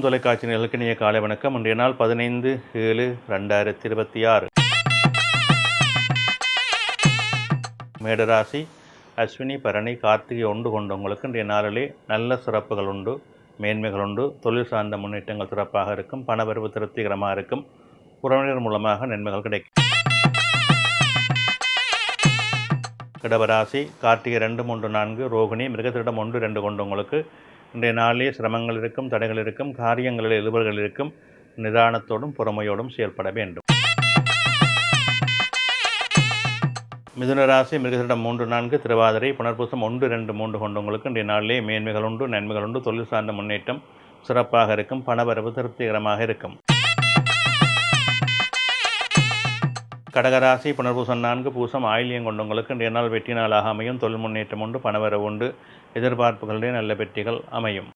அனைவருக்கும் தொலைக்காட்சி நிகழ்ச்சிக்கு இனிய காலை வணக்கம். இன்றைய நாள் 15/7/2026. மேடராசி அஸ்வினி பரணி கார்த்திகை ஒன்று கொண்டவங்களுக்கு இன்றைய நாளிலே நல்ல சிறப்புகள் உண்டு, மேன்மைகள் உண்டு. தொழில் சார்ந்த முன்னேற்றங்கள் சிறப்பாக இருக்கும். பணவரவு திருப்திகரமாக இருக்கும். உறவினர் மூலமாக நன்மைகள் கிடைக்கும். கடகராசி கார்த்திகை 2, 3, 4 ரோகிணி மிருகத்திடம் 1, 2 கொண்டவங்களுக்கு இன்றைய நாளிலே சிரமங்கள் இருக்கும், தடைகள் இருக்கும், காரியங்களில் இழுபறிகள் இருக்கும். நிதானத்தோடும் பொறுமையோடும் செயல்பட வேண்டும். மிதுன ராசி மிருகத்திடம் 3, 4 திருவாதிரை புனர்பூசம் 1, 2, 3 கொண்டவங்களுக்கு இன்றைய நாளிலே மேன்மைகள் உண்டு, நன்மைகள் உண்டு. தொழில் சார்ந்த முன்னேற்றம் சிறப்பாக இருக்கும். பணவரவு திருப்திகரமாக இருக்கும். கடகராசி புனர்பூசம் 4 பூசம் ஆயில்யம் கொண்டவங்களுக்கு இன்றைய நாள் வெற்றி நாளாக அமையும். தொழில் முன்னேற்றம் உண்டு, பணவரவு உண்டு. எதிர்பார்ப்புகளிலே நல்ல வெற்றிகள் அமையும்.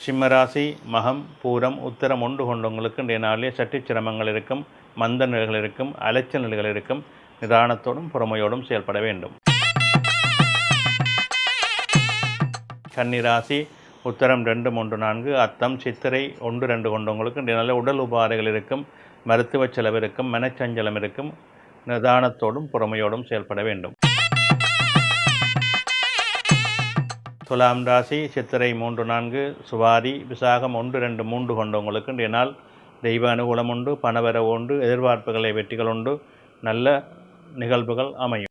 சிம்மராசி மகம் பூரம் உத்திரம் 1 கொண்டவங்களுக்கு இன்றைய நாளிலே சற்று சிரமங்கள் இருக்கும், மந்த நிலைகள் இருக்கும், அலைச்சல் நிலைகள் இருக்கும். நிதானத்தோடும் பொறுமையோடும் செயல்பட வேண்டும். கன்னிராசி உத்தரம் 2, 3, 4 அத்தம் சித்திரை 1, 2 கொண்டவங்களுக்கு இன்றைய நாளில் உடல் உபாதைகள் இருக்கும், மருத்துவ செலவு இருக்கும், மனச்சஞ்சலம் இருக்கும். நிதானத்தோடும் பொறுமையோடும் செயல்பட வேண்டும். துலாம் ராசி சித்திரை 3, 4 சுவாதி விசாகம் 1, 2, 3 கொண்டவங்களுக்கு இன்றைய நாள் தெய்வ அனுகூலம் உண்டு, பணவரவு உண்டு. எதிர்பார்ப்புகளை வெற்றிகள் உண்டு. நல்ல நிகழ்வுகள் அமையும்.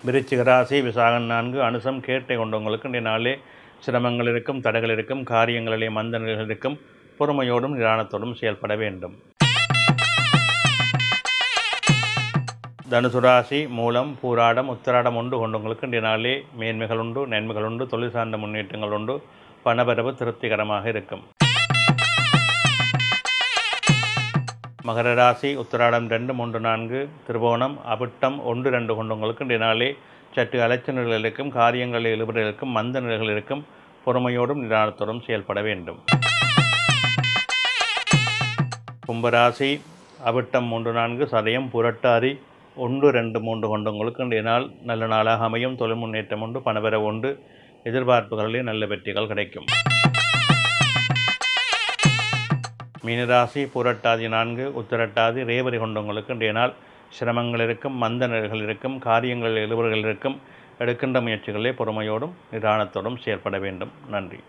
விருச்சிக ராசி விசாகம் 4 அனுசம் கேட்டை கொண்டவங்களுக்கு இன்றைய நாளே சிரமங்கள் இருக்கும், தடைகள் இருக்கும், காரியங்களிலே மந்த நிலைகள் இருக்கும். பொறுமையோடும் நிதானத்தோடும் செயல்பட வேண்டும். தனுசு ராசி மூலம் பூராடம் உத்திராடம் 1 கொண்டவங்களுக்கு இன்றைய நாளிலே மேன்மைகள் உண்டு, நன்மைகள் உண்டு. தொழில் சார்ந்த முன்னேற்றங்கள் உண்டு. பணவரவு திருப்திகரமாக இருக்கும். மகர ராசி உத்திராடம் 2, 3, 4 திருவோணம் அவிட்டம் 1, 2 கொண்டவங்களுக்கு இன்றைய நாளிலே சற்று அலைச்சல் நிலைகள் இருக்கும், காரியங்களில் இழுபறிகள் இருக்கும், மந்த நிலைகள் இருக்கும். பொறுமையோடும் நிதானத்தோடும் செயல்பட வேண்டும். கும்பராசி அவிட்டம் 3, 4 சதயம் புரட்டாதி 1, 2, 3 கொண்டவங்களுக்கு இன்றைய நாள் நல்ல நாளாக அமையும். தொழில் முன்னேற்றம் உண்டு, பணவரவு உண்டு. எதிர்பார்ப்புகளிலே நல்ல வெற்றிகள் கிடைக்கும். மீனராசி புரட்டாதி 4 உத்திரட்டாதி ரேவதி கொண்டவங்களுக்கு இன்றைய நாள் சிரமங்கள் இருக்கும், மந்த நிலைகள் இருக்கும், காரியங்களில் இழுபறிகள் இருக்கும். எடுக்கின்ற முயற்சிகளிலே பொறுமையோடும் நிதானத்தோடும் செயல்பட வேண்டும். நன்றி.